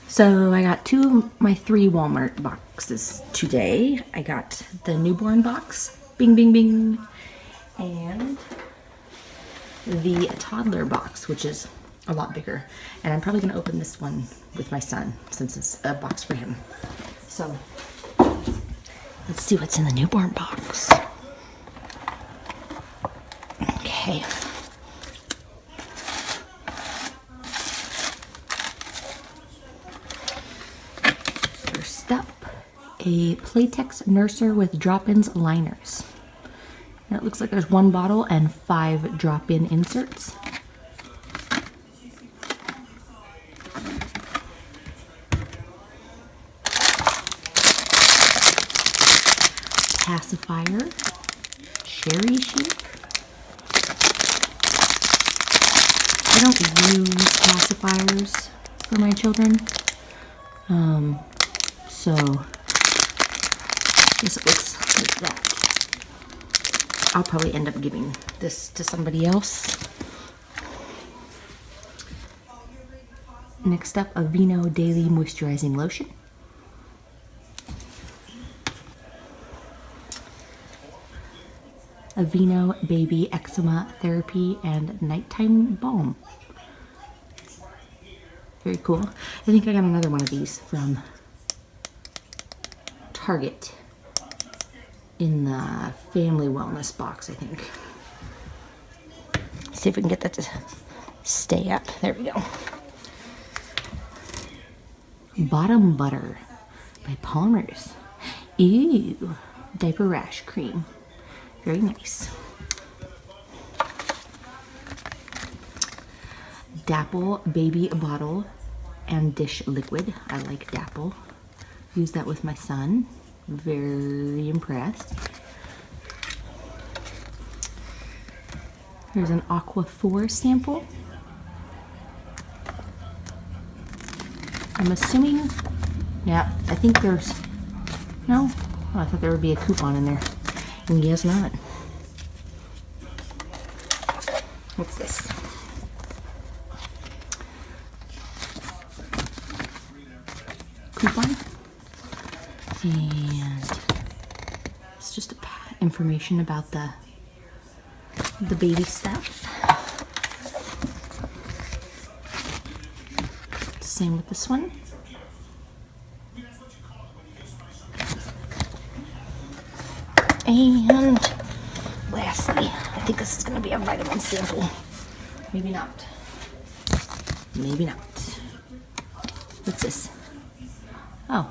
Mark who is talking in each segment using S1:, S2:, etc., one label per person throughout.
S1: So I got my three Walmart boxes today. I got the newborn box, bing, bing, bing, and the toddler box, which is a lot bigger. And I'm probably gonna open this one with my son since it's a box for him. So let's see what's in the newborn box. Okay. First up, a Playtex Nurser with drop-ins liners. And it looks like there's one bottle and 5 drop-in inserts. Pacifier, cherry shape. I don't use pacifiers for my children, so this looks like that. I'll probably end up giving this to somebody else. Next up, Aveeno Daily Moisturizing Lotion. Aveeno Baby Eczema Therapy and Nighttime Balm. Very cool. I think I got another one of these from Target in the family wellness box, I think. See if we can get that to stay up. There we go. Bottom Butter by Palmer's. Ew. Diaper rash cream. Very nice. Dapple Baby Bottle and Dish Liquid. I like Dapple. Use that with my son. Very impressed. Here's an Aqua 4 sample. I'm assuming, yeah, I think there's, no? Oh, I thought there would be a coupon in there. And guess not. What's this? Coupon. And it's just information about the baby stuff. Same with this one. And lastly, I think this is going to be a vitamin sample. Maybe not. Maybe not. What's this? Oh,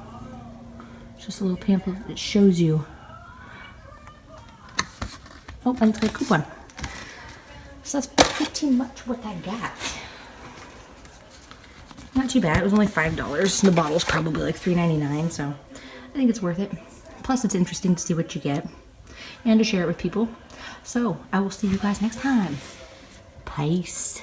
S1: it's just a little pamphlet that shows you. Oh, and it's got a coupon. So that's pretty much what I got. Not too bad. It was only $5. The bottle's probably like $3.99, so I think it's worth it. Plus, it's interesting to see what you get and to share it with people. So I will see you guys next time. Peace.